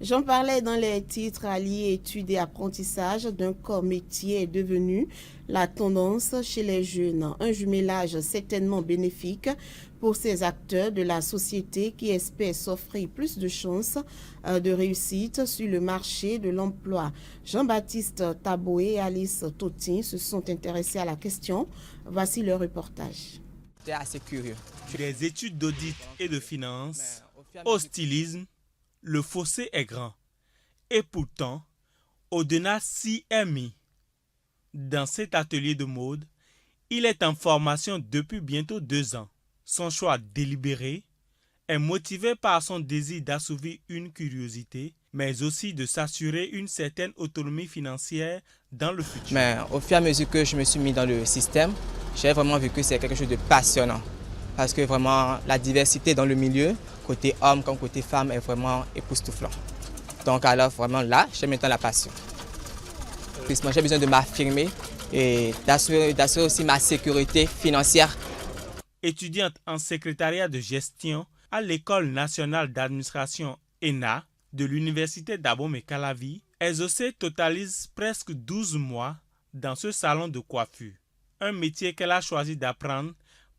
J'en parlais dans les titres. Allier études et apprentissage d'un corps métier est devenu la tendance chez les jeunes. Un jumelage certainement bénéfique pour ces acteurs de la société qui espèrent s'offrir plus de chances de réussite sur le marché de l'emploi. Jean-Baptiste Taboué et Alice Totin se sont intéressés à la question. Voici le reportage. C'est assez curieux. Des études d'audit et de finance, au stylisme, le fossé est grand. Et pourtant, au-delà s'y est mis. Dans cet atelier de mode, il est en formation depuis bientôt 2 ans. Son choix délibéré est motivé par son désir d'assouvir une curiosité, mais aussi de s'assurer une certaine autonomie financière dans le futur. Mais au fur et à mesure que je me suis mis dans le système, j'ai vraiment vu que c'est quelque chose de passionnant. Parce que vraiment, la diversité dans le milieu, côté homme comme côté femme, est vraiment époustouflant. Donc alors vraiment là, j'ai maintenant la passion. J'ai besoin de m'affirmer et d'assurer aussi ma sécurité financière. Étudiante en secrétariat de gestion à l'École nationale d'administration ENA de l'Université d'Abomey-Calavi, Ezosé totalise presque 12 mois dans ce salon de coiffure. Un métier qu'elle a choisi d'apprendre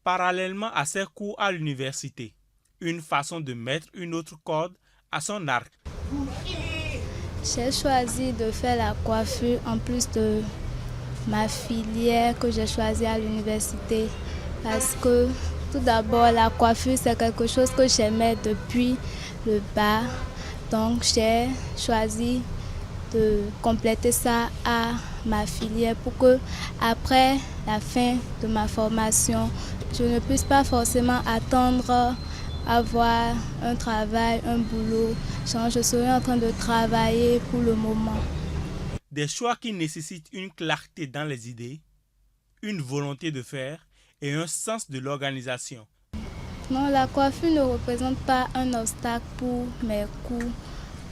parallèlement à ses cours à l'université. Une façon de mettre une autre corde à son arc. J'ai choisi de faire la coiffure en plus de ma filière que j'ai choisie à l'université parce que tout d'abord la coiffure c'est quelque chose que j'aimais depuis le bas. Donc j'ai choisi de compléter ça à ma filière pour que après la fin de ma formation, je ne puisse pas forcément attendre avoir un travail, un boulot. Je serai en train de travailler pour le moment. Des choix qui nécessitent une clarté dans les idées, une volonté de faire et un sens de l'organisation. Non, la coiffure ne représente pas un obstacle pour mes cours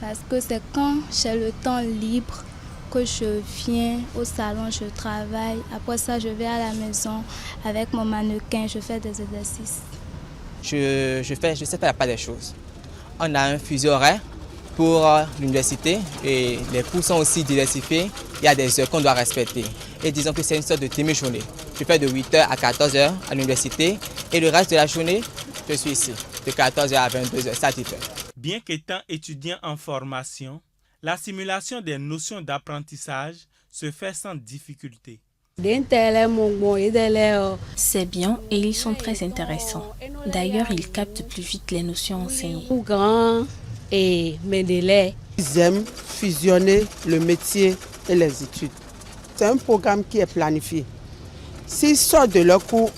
parce que c'est quand j'ai le temps libre que je viens au salon, je travaille. Après ça, je vais à la maison avec mon mannequin, je fais des exercices. Je sais faire pas des choses. On a un fuseau horaire pour l'université et les cours sont aussi diversifiés. Il y a des heures qu'on doit respecter. Et disons que c'est une sorte de demi-journée. Je fais de 8h à 14h à l'université et le reste de la journée, je suis ici, de 14h à 22h, ça diffère. Bien qu'étant étudiant en formation, la simulation des notions d'apprentissage se fait sans difficulté. C'est bien et ils sont très intéressants. D'ailleurs, ils captent plus vite les notions enseignées. Ils aiment fusionner le métier et les études. C'est un programme qui est planifié. S'ils sortent de leur cours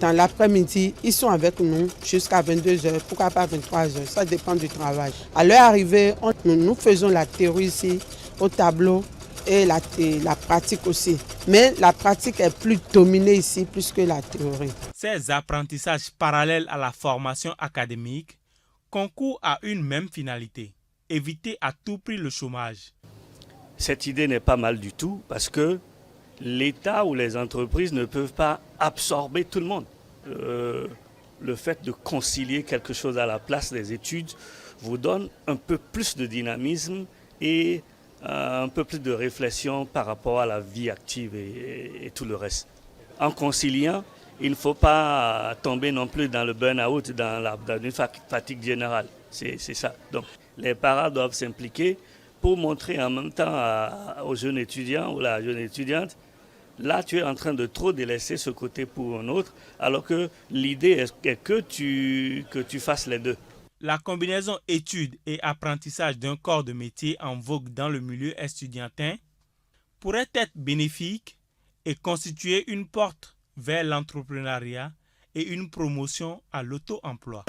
dans l'après-midi, ils sont avec nous jusqu'à 22h, pourquoi pas 23h, ça dépend du travail. À leur arrivée, nous faisons la théorie ici au tableau et la pratique aussi. Mais la pratique est plus dominée ici plus que la théorie. Ces apprentissages parallèles à la formation académique concourent à une même finalité, éviter à tout prix le chômage. Cette idée n'est pas mal du tout parce que l'État ou les entreprises ne peuvent pas absorber tout le monde. Le fait de concilier quelque chose à la place des études vous donne un peu plus de dynamisme et un peu plus de réflexion par rapport à la vie active et tout le reste. En conciliant, il ne faut pas tomber non plus dans le burn-out, dans une fatigue générale. C'est ça. Donc, les parents doivent s'impliquer pour montrer en même temps aux jeunes étudiants ou la jeune étudiante, là, tu es en train de trop délaisser ce côté pour un autre, alors que l'idée est que tu fasses les deux. La combinaison études et apprentissage d'un corps de métier en vogue dans le milieu estudiantin pourrait être bénéfique et constituer une porte vers l'entrepreneuriat et une promotion à l'auto-emploi.